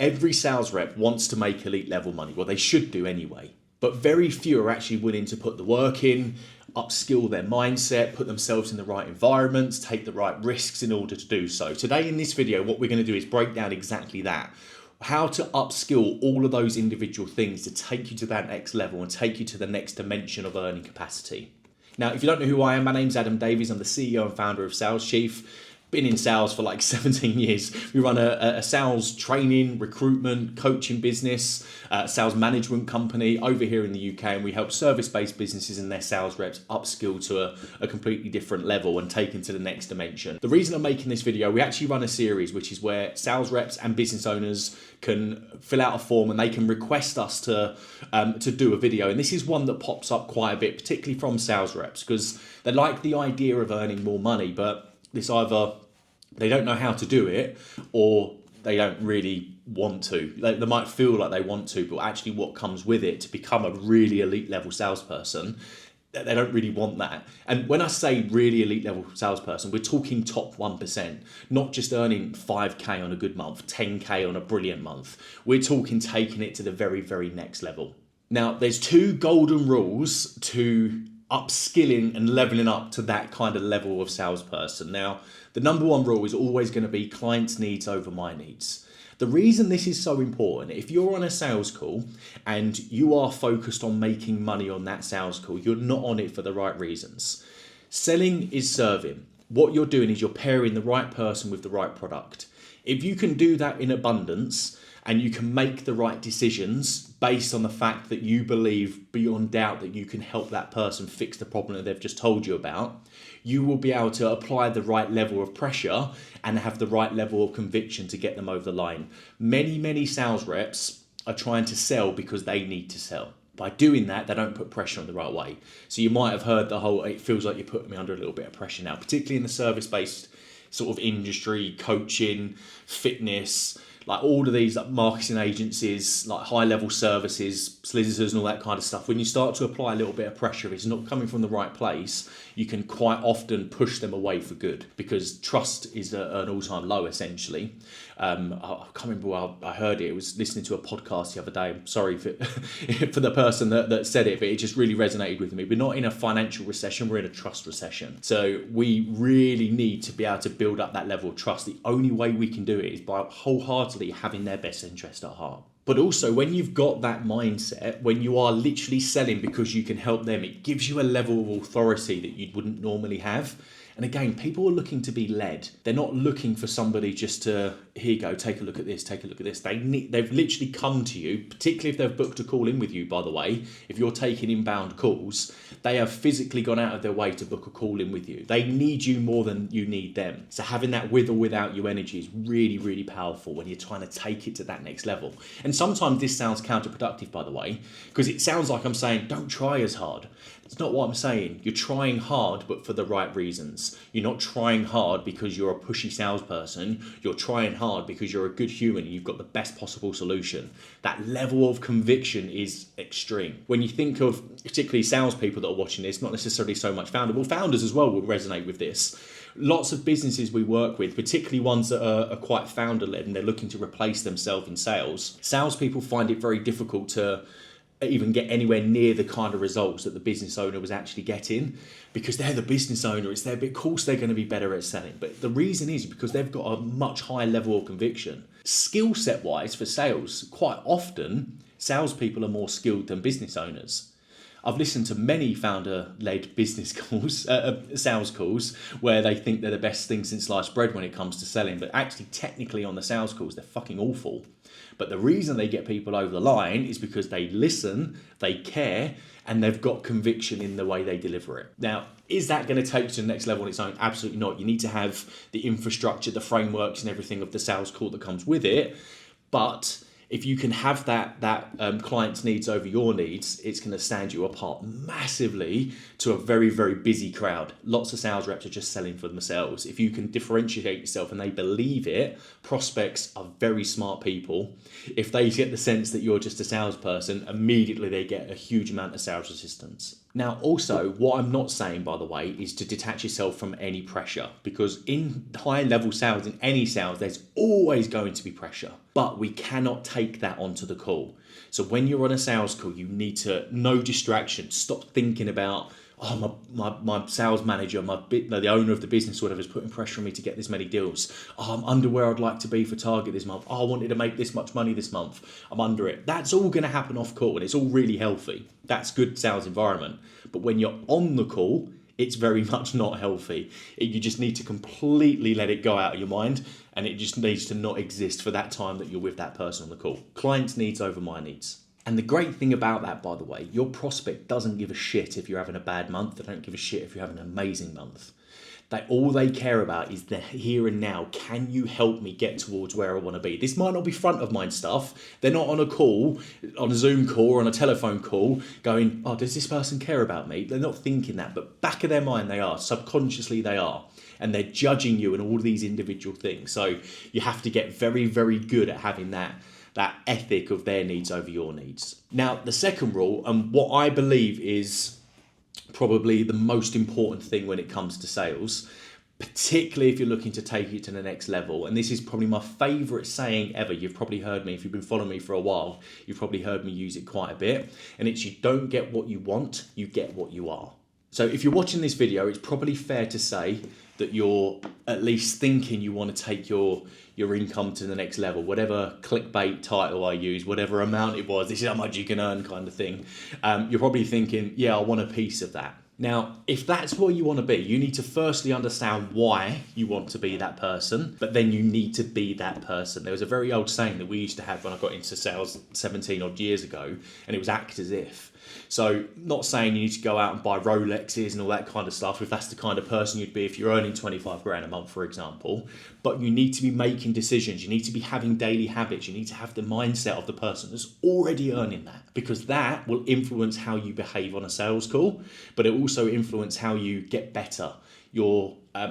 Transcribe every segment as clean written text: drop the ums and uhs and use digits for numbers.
Every sales rep wants to make elite level money. Well, they should do anyway. But very few are actually willing to put the work in, upskill their mindset, put themselves in the right environments, take the right risks in order to do so. Today in this video, what we're going to do is break down exactly that. How to upskill all of those individual things to take you to that next level and take you to the next dimension of earning capacity. Now, if you don't know who I am, my name's Adam Davies. I'm the CEO and founder of Sales Chief. Been in sales for like 17 years. We run a sales training, recruitment, coaching business, sales management company over here in the UK, and we help service-based businesses and their sales reps upskill to a completely different level and take into the next dimension. The reason I'm making this video, we actually run a series which is where sales reps and business owners can fill out a form and they can request us to do a video. And this is one that pops up quite a bit, particularly from sales reps, because they like the idea of earning more money, but this either they don't know how to do it or they don't really want to. They might feel like they want to, but actually what comes with it to become a really elite level salesperson, they don't really want that. And when I say really elite level salesperson, we're talking top 1%, not just earning 5K on a good month, 10K on a brilliant month. We're talking taking it to the very, very next level. Now, there's two golden rules to upskilling and leveling up to that kind of level of salesperson. Now, the number one rule is always going to be clients' needs over my needs. The reason this is so important, if you're on a sales call and you are focused on making money on that sales call, you're not on it for the right reasons. Selling is serving. What you're doing is you're pairing the right person with the right product. If you can do that in abundance and you can make the right decisions based on the fact that you believe beyond doubt that you can help that person fix the problem that they've just told you about, you will be able to apply the right level of pressure and have the right level of conviction to get them over the line. Many sales reps are trying to sell because they need to sell. By doing that, they don't put pressure on the right way. So you might have heard the whole, it feels like you're putting me under a little bit of pressure now, particularly in the service-based sort of industry, coaching, fitness, like all of these like marketing agencies, like high-level services, solicitors and all that kind of stuff. When you start to apply a little bit of pressure, if it's not coming from the right place, you can quite often push them away for good because trust is an all-time low, essentially. I can't remember where I heard it. I was listening to a podcast the other day. I'm sorry for the person that said it, but it just really resonated with me. We're not in a financial recession, we're in a trust recession. So we really need to be able to build up that level of trust. The only way we can do it is by wholeheartedly having their best interest at heart. But also when you've got that mindset, when you are literally selling because you can help them, it gives you a level of authority that you wouldn't normally have. And again, people are looking to be led. They're not looking for somebody just to, here you go, take a look at this, take a look at this. They've literally come to you, particularly if they've booked a call in with you, by the way. If you're taking inbound calls, they have physically gone out of their way to book a call in with you. They need you more than you need them. So having that with or without you energy is really, really powerful when you're trying to take it to that next level. And sometimes this sounds counterproductive, by the way, because it sounds like I'm saying, don't try as hard. It's not what I'm saying. You're trying hard, but for the right reasons. You're not trying hard because you're a pushy salesperson. You're trying hard because you're a good human and you've got the best possible solution. That level of conviction is extreme. When you think of particularly salespeople that are watching this, not necessarily so much founders as well will resonate with this. Lots of businesses we work with, particularly ones that are quite founder-led and they're looking to replace themselves in sales. Salespeople find it very difficult to even get anywhere near the kind of results that the business owner was actually getting because they're the business owner. It's their, of course they're going to be better at selling, but the reason is because they've got a much higher level of conviction. Skill set wise for sales, quite often salespeople are more skilled than business owners. I've listened to many founder-led business calls, sales calls, where they think they're the best thing since sliced bread when it comes to selling, but actually technically on the sales calls, they're fucking awful. But the reason they get people over the line is because they listen, they care, and they've got conviction in the way they deliver it. Now, is that going to take you to the next level on its own? Absolutely not. You need to have the infrastructure, the frameworks and everything of the sales call that comes with it. But if you can have that client's needs over your needs, it's going to stand you apart massively to a very, very busy crowd. Lots of sales reps are just selling for themselves. If you can differentiate yourself and they believe it, prospects are very smart people. If they get the sense that you're just a salesperson, immediately they get a huge amount of sales resistance. Now, also, what I'm not saying, by the way, is to detach yourself from any pressure, because in high level sales, in any sales, there's always going to be pressure, but we cannot take that onto the call. So when you're on a sales call, you need to, no distraction, stop thinking about, oh, my sales manager, the owner of the business or whatever is putting pressure on me to get this many deals. Oh, I'm under where I'd like to be for target this month. Oh, I wanted to make this much money this month. I'm under it. That's all going to happen off call, and it's all really healthy. That's good sales environment. But when you're on the call, it's very much not healthy. You just need to completely let it go out of your mind, and it just needs to not exist for that time that you're with that person on the call. Client's needs over my needs. And the great thing about that, by the way, your prospect doesn't give a shit if you're having a bad month. They don't give a shit if you're having an amazing month. All they care about is the here and now. Can you help me get towards where I want to be? This might not be front of mind stuff. They're not on a call, on a Zoom call or on a telephone call going, oh, does this person care about me? They're not thinking that, but back of their mind they are. Subconsciously they are. And they're judging you and all these individual things. So you have to get very, very good at having that ethic of their needs over your needs. Now, the second rule, and what I believe is probably the most important thing when it comes to sales, particularly if you're looking to take it to the next level, and this is probably my favourite saying ever. You've probably heard me, if you've been following me for a while, you've probably heard me use it quite a bit, and it's you don't get what you want, you get what you are. So if you're watching this video, it's probably fair to say that you're at least thinking you want to take your income to the next level, whatever clickbait title I use, whatever amount it was, this is how much you can earn kind of thing. You're probably thinking, yeah, I want a piece of that. Now, if that's where you want to be, you need to firstly understand why you want to be that person, but then you need to be that person. There was a very old saying that we used to have when I got into sales 17 odd years ago, and it was act as if. So not saying you need to go out and buy Rolexes and all that kind of stuff if that's the kind of person you'd be if you're earning 25 grand a month, for example, but you need to be making decisions. You need to be having daily habits. You need to have the mindset of the person that's already earning that, because that will influence how you behave on a sales call, but it will also influence how you get better,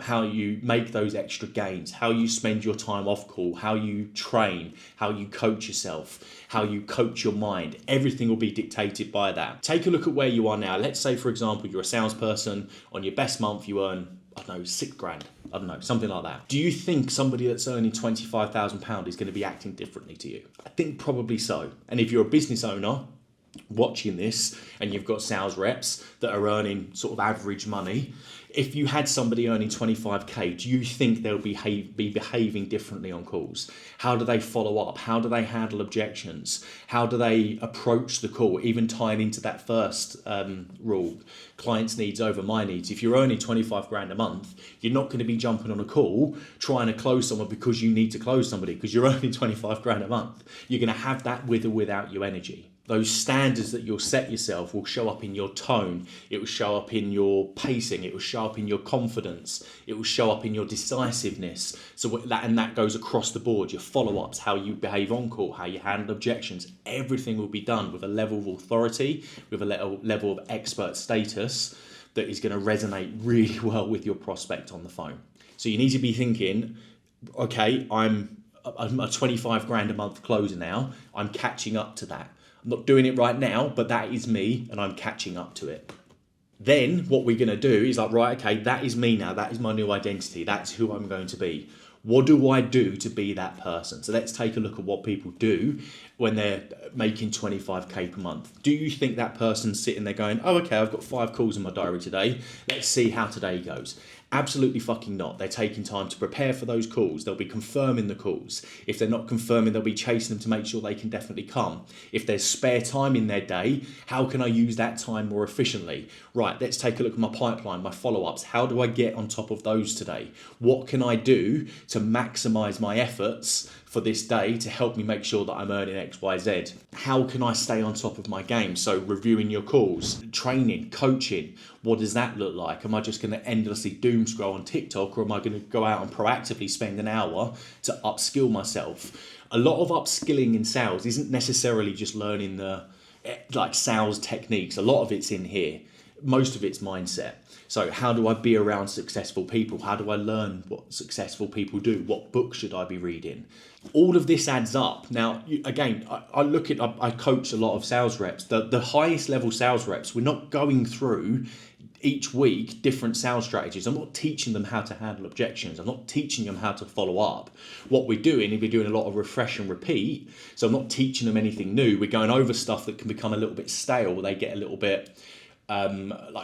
how you make those extra gains, how you spend your time off call, how you train, how you coach yourself, how you coach your mind. Everything will be dictated by that. Take a look at where you are now. Let's say, for example, you're a salesperson. On your best month, you earn, I don't know, 6 grand. I don't know, something like that. Do you think somebody that's earning £25,000 is going to be acting differently to you? I think probably so. And if you're a business owner watching this and you've got sales reps that are earning sort of average money, if you had somebody earning 25k, do you think they'll be behaving differently on calls? How do they follow up? How do they handle objections? How do they approach the call? Even tying into that first rule, clients' needs over my needs. If you're earning 25 grand a month, you're not going to be jumping on a call trying to close someone because you need to close somebody because you're earning 25 grand a month. You're going to have that with or without you energy. Those standards that you'll set yourself will show up in your tone, it will show up in your pacing, it will show up in your confidence, it will show up in your decisiveness. So that goes across the board, your follow-ups, how you behave on call, how you handle objections. Everything will be done with a level of authority, with a level of expert status that is going to resonate really well with your prospect on the phone. So you need to be thinking, okay, I'm a 25 grand a month closer now, I'm catching up to that. I'm not doing it right now, but that is me and I'm catching up to it. Then what we're going to do is like, right, okay, that is me now. That is my new identity. That's who I'm going to be. What do I do to be that person? So let's take a look at what people do when they're making 25k per month. Do you think that person's sitting there going, oh, okay, I've got 5 calls in my diary today. Let's see how today goes. Absolutely fucking not. They're taking time to prepare for those calls. They'll be confirming the calls. If they're not confirming, they'll be chasing them to make sure they can definitely come. If there's spare time in their day, how can I use that time more efficiently? Right, let's take a look at my pipeline, my follow-ups. How do I get on top of those today? What can I do to maximize my efforts for this day to help me make sure that I'm earning X, Y, Z? How can I stay on top of my game? So reviewing your calls, training, coaching, what does that look like? Am I just going to endlessly doom scroll on TikTok, or am I going to go out and proactively spend an hour to upskill myself? A lot of upskilling in sales isn't necessarily just learning the sales techniques. A lot of it's in here. most of it's mindset. So how do I be around successful people? How do I learn what successful people do? What books should I be reading? All of this adds up. Now, again, I coach a lot of sales reps. The highest level sales reps, we're not going through each week different sales strategies. I'm not teaching them how to handle objections. I'm not teaching them how to follow up. What we're doing is we're doing a lot of refresh and repeat. So I'm not teaching them anything new. We're going over stuff that can become a little bit stale. They get a little bit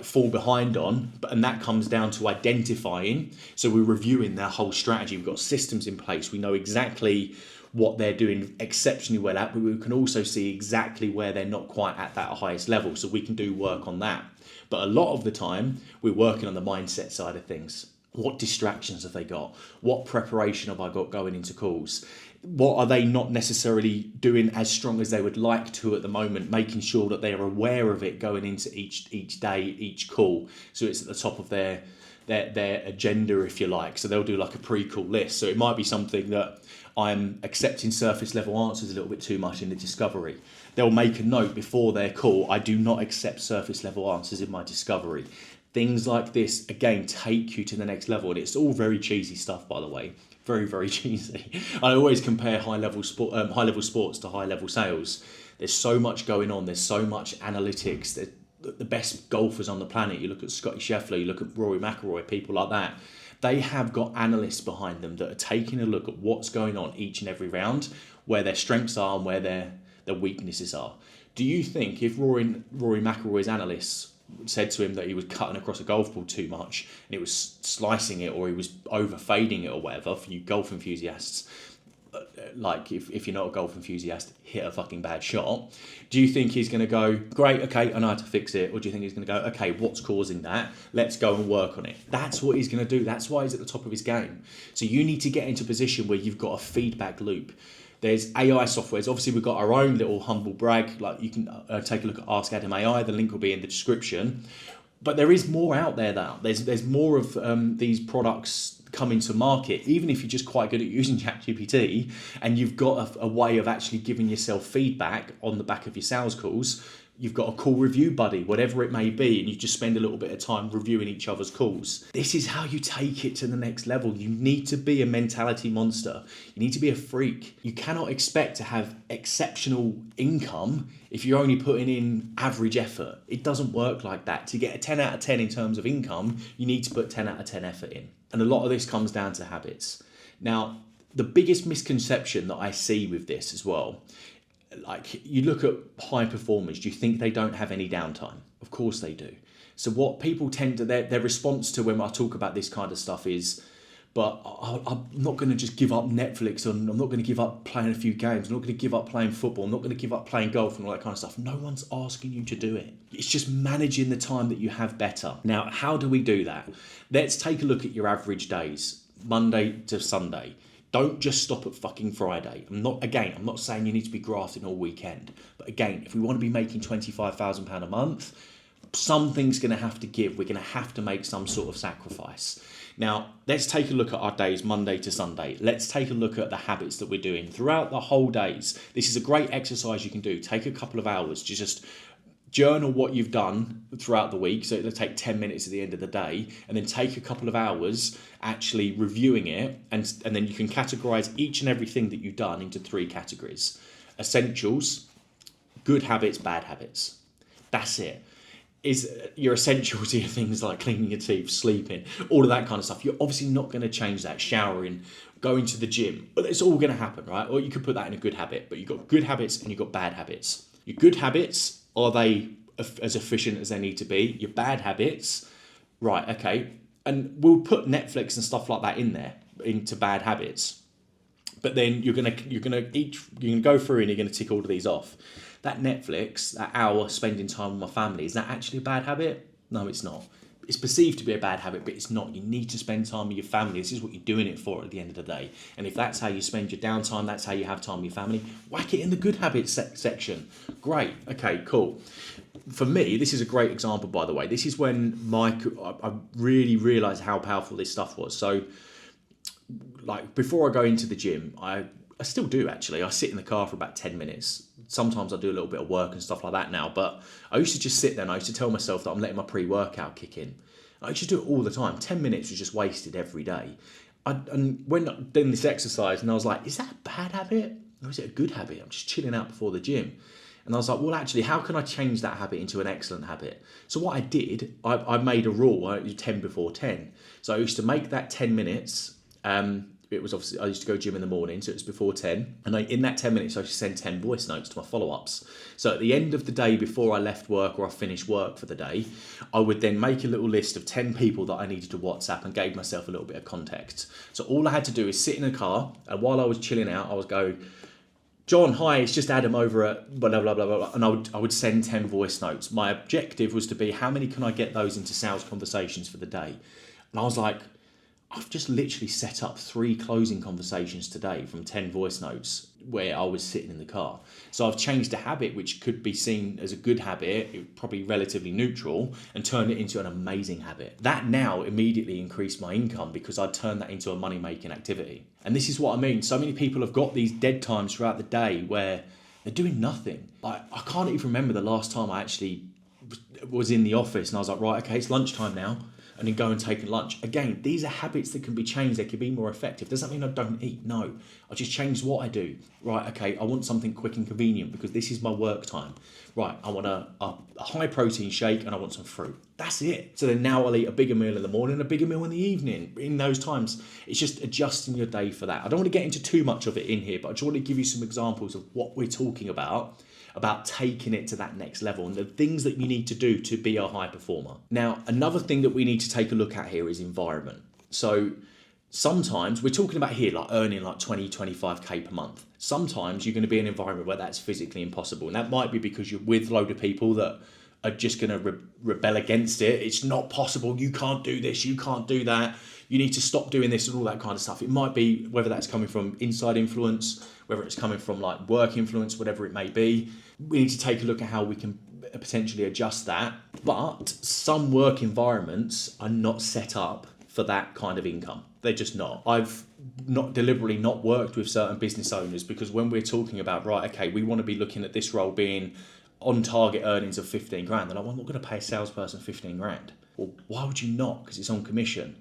fall behind on, and that comes down to identifying. So we're reviewing their whole strategy. We've got systems in place. We know exactly what they're doing exceptionally well at, but we can also see exactly where they're not quite at that highest level. So we can do work on that. But a lot of the time, we're working on the mindset side of things. What distractions have they got? What preparation have I got going into calls? What are they not necessarily doing as strong as they would like to at the moment? Making sure that they are aware of it going into each day, each call. So it's at the top of their agenda, if you like. So they'll do like a pre-call list. So it might be something that I'm accepting surface level answers a little bit too much in the discovery. They'll make a note before their call, I do not accept surface level answers in my discovery. Things like this, again, take you to the next level. And it's all very cheesy stuff, by the way. Very, very cheesy. I always compare high-level sports to high-level sales. There's so much going on. There's so much analytics. The best golfers on the planet, you look at Scotty Scheffler, you look at Rory McIlroy, people like that. They have got analysts behind them that are taking a look at what's going on each and every round, where their strengths are and where their weaknesses are. Do you think if Rory McIlroy's analysts said to him that he was cutting across a golf ball too much and it was slicing it, or he was over fading it or whatever, for you golf enthusiasts, like if you're not a golf enthusiast, hit a fucking bad shot, do you think he's going to go, great, okay, I know how to fix it? Or do you think he's going to go, okay, what's causing that? Let's go and work on it. That's what he's going to do. That's why he's at the top of his game. So you need to get into a position where you've got a feedback loop. There's AI softwares. Obviously, we've got our own little humble brag. Like you can take a look at Ask Adam AI. The link will be in the description. But there is more out there now. There's more of these products coming to market. Even if you're just quite good at using ChatGPT and you've got a way of actually giving yourself feedback on the back of your sales calls, you've got a call review buddy, whatever it may be, and you just spend a little bit of time reviewing each other's calls. This is how you take it to the next level. You need to be a mentality monster. You need to be a freak. You cannot expect to have exceptional income if you're only putting in average effort. It doesn't work like that. To get a 10 out of 10 in terms of income, you need to put 10 out of 10 effort in. And a lot of this comes down to habits. Now, the biggest misconception that I see with this as well, like you look at high performers, do you think they don't have any downtime? Of course they do. So what people tend to, their response to when I talk about this kind of stuff is, but I'm not going to just give up Netflix, and I'm not going to give up playing a few games, I'm not going to give up playing football, I'm not going to give up playing golf and all that kind of stuff. No one's asking you to do it. It's just managing the time that you have better. Now, how do we do that? Let's take a look at your average days, Monday to Sunday. Don't just stop at fucking Friday. I'm not saying you need to be grafting all weekend. But again, if we want to be making £25,000 a month, something's going to have to give. We're going to have to make some sort of sacrifice. Now, let's take a look at our days, Monday to Sunday. Let's take a look at the habits that we're doing throughout the whole days. This is a great exercise you can do. Take a couple of hours to just journal what you've done throughout the week. So it'll take 10 minutes at the end of the day, and then take a couple of hours actually reviewing it. And then you can categorize each and everything that you've done into 3 categories. Essentials, good habits, bad habits. That's it. Is your essentials here things like cleaning your teeth, sleeping, all of that kind of stuff. You're obviously not going to change that. Showering, going to the gym, but it's all going to happen, right? Or you could put that in a good habit, but you've got good habits and you've got bad habits. Your good habits, are they as efficient as they need to be? Your bad habits, right, okay. And we'll put Netflix and stuff like that in there, into bad habits. But then you're gonna go through and you're gonna tick all of these off. That Netflix, that hour spending time with my family, is that actually a bad habit? No, it's not. It's perceived to be a bad habit, but it's not. You need to spend time with your family. This is what you're doing it for at the end of the day. And if that's how you spend your downtime, that's how you have time with your family, whack it in the good habits section. Great. Okay, cool. For me, this is a great example, by the way. This is when I really realised how powerful this stuff was. So, like, before I go into the gym, I still do actually. I sit in the car for about 10 minutes. Sometimes I do a little bit of work and stuff like that now, but I used to just sit there and I used to tell myself that I'm letting my pre-workout kick in. I used to do it all the time. 10 minutes was just wasted every day. And when doing this exercise, and I was like, is that a bad habit? Or is it a good habit? I'm just chilling out before the gym. And I was like, well, actually, how can I change that habit into an excellent habit? So what I did, I made a rule, 10 before 10. So I used to make that 10 minutes. It was obviously, I used to go gym in the morning, so it was before 10. And in that 10 minutes, I used to send 10 voice notes to my follow-ups. So at the end of the day, before I left work or I finished work for the day, I would then make a little list of 10 people that I needed to WhatsApp and gave myself a little bit of context. So all I had to do is sit in a car, and while I was chilling out, I was go, John, hi, it's just Adam over at blah, blah, blah, blah, blah. And I would send 10 voice notes. My objective was to be, how many can I get those into sales conversations for the day? And I was like, I've just literally set up 3 closing conversations today from 10 voice notes where I was sitting in the car. So I've changed a habit which could be seen as a good habit, probably relatively neutral, and turned it into an amazing habit. That now immediately increased my income because I turned that into a money-making activity. And this is what I mean. So many people have got these dead times throughout the day where they're doing nothing. I can't even remember the last time I actually was in the office and I was like, right, okay, it's lunchtime now. And then go and take a lunch. Again, these are habits that can be changed. They can be more effective. Does that mean I don't eat? No. I just change what I do. Right, okay, I want something quick and convenient because this is my work time. Right, I want a high protein shake and I want some fruit. That's it. So then now I'll eat a bigger meal in the morning, a bigger meal in the evening. In those times, it's just adjusting your day for that. I don't want to get into too much of it in here, but I just want to give you some examples of what we're talking about taking it to that next level and the things that you need to do to be a high performer. Now, another thing that we need to take a look at here is environment. So sometimes we're talking about here like earning like 20, 25k per month. Sometimes you're going to be in an environment where that's physically impossible. And that might be because you're with a load of people that are just going to rebel against it. It's not possible. You can't do this. You can't do that. You need to stop doing this and all that kind of stuff. It might be whether that's coming from inside influence, whether it's coming from like work influence, whatever it may be. We need to take a look at how we can potentially adjust that. But some work environments are not set up for that kind of income. They're just not. I've deliberately not worked with certain business owners because when we're talking about, right, okay, we want to be looking at this role being on target earnings of 15 grand, then I'm not going to pay a salesperson 15 grand. Well, why would you not? Because it's on commission.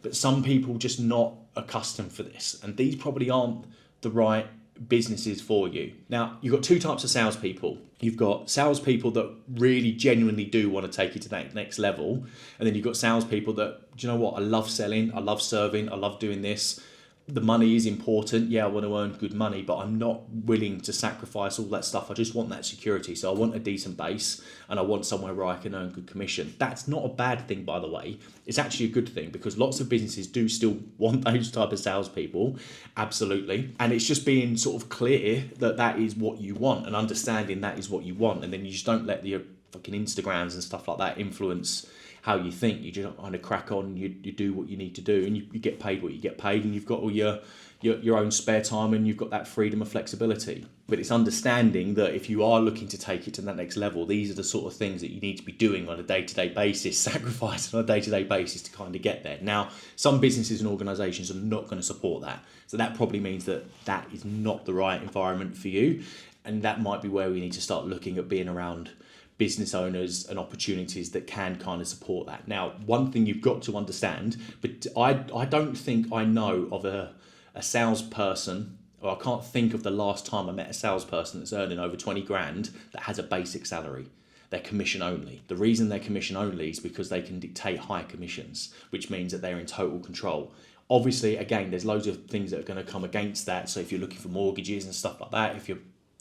But some people just not accustomed for this, and these probably aren't the right businesses for you. Now, you've got 2 types of salespeople. You've got salespeople that really genuinely do want to take you to that next level, and then you've got salespeople that, do you know what, I love selling, I love serving, I love doing this. The money is important. Yeah, I want to earn good money, but I'm not willing to sacrifice all that stuff. I just want that security. So I want a decent base and I want somewhere where I can earn good commission. That's not a bad thing, by the way. It's actually a good thing because lots of businesses do still want those type of salespeople. Absolutely. And it's just being sort of clear that that is what you want and understanding that is what you want. And then you just don't let the fucking Instagrams and stuff like that influence how you think. You just kind of crack on, you do what you need to do, and you get paid what you get paid, and you've got all your own spare time, and you've got that freedom of flexibility. But it's understanding that if you are looking to take it to that next level, these are the sort of things that you need to be doing on a day-to-day basis, sacrificing on a day-to-day basis to kind of get there. Now, some businesses and organisations are not going to support that. So that probably means that that is not the right environment for you. And that might be where we need to start looking at being around business owners and opportunities that can kind of support that. Now, one thing you've got to understand, but I don't think I know of a salesperson, or I can't think of the last time I met a salesperson that's earning over 20 grand that has a basic salary. They're commission only. The reason they're commission only is because they can dictate high commissions, which means that they're in total control. Obviously, again, there's loads of things that are going to come against that. So if you're looking for mortgages and stuff like that,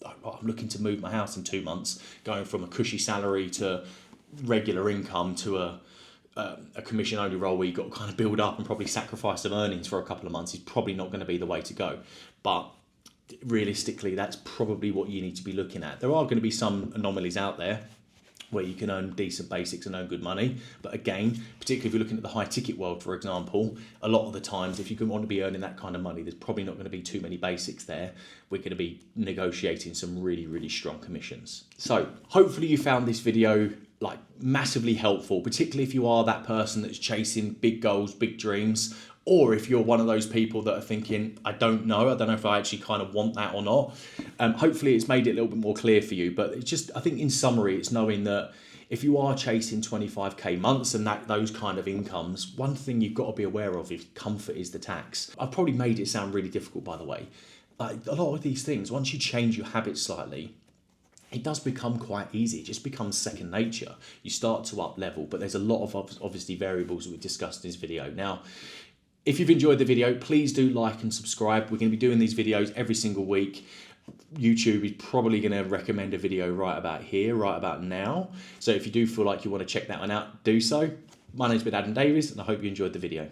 I'm looking to move my house in 2 months, going from a cushy salary to regular income to a commission-only role where you've got to kind of build up and probably sacrifice some earnings for a couple of months is probably not going to be the way to go. But realistically, that's probably what you need to be looking at. There are going to be some anomalies out there where you can earn decent basics and earn good money. But again, particularly if you're looking at the high ticket world, for example, a lot of the times, if you want to be earning that kind of money, there's probably not going to be too many basics there. We're going to be negotiating some really, really strong commissions. So hopefully you found this video like massively helpful, particularly if you are that person that's chasing big goals, big dreams. Or if you're one of those people that are thinking, I don't know if I actually kind of want that or not. Hopefully it's made it a little bit more clear for you. But it's just, I think in summary, it's knowing that if you are chasing 25k months and those kind of incomes, one thing you've got to be aware of is comfort is the tax. I've probably made it sound really difficult, by the way. Like a lot of these things, once you change your habits slightly, it does become quite easy. It just becomes second nature. You start to up level, but there's a lot of obviously variables that we discussed in this video. Now, if you've enjoyed the video, please do like and subscribe. We're going to be doing these videos every single week. YouTube is probably going to recommend a video right about here, right about now. So if you do feel like you want to check that one out, do so. My name's been Adam Davies, and I hope you enjoyed the video.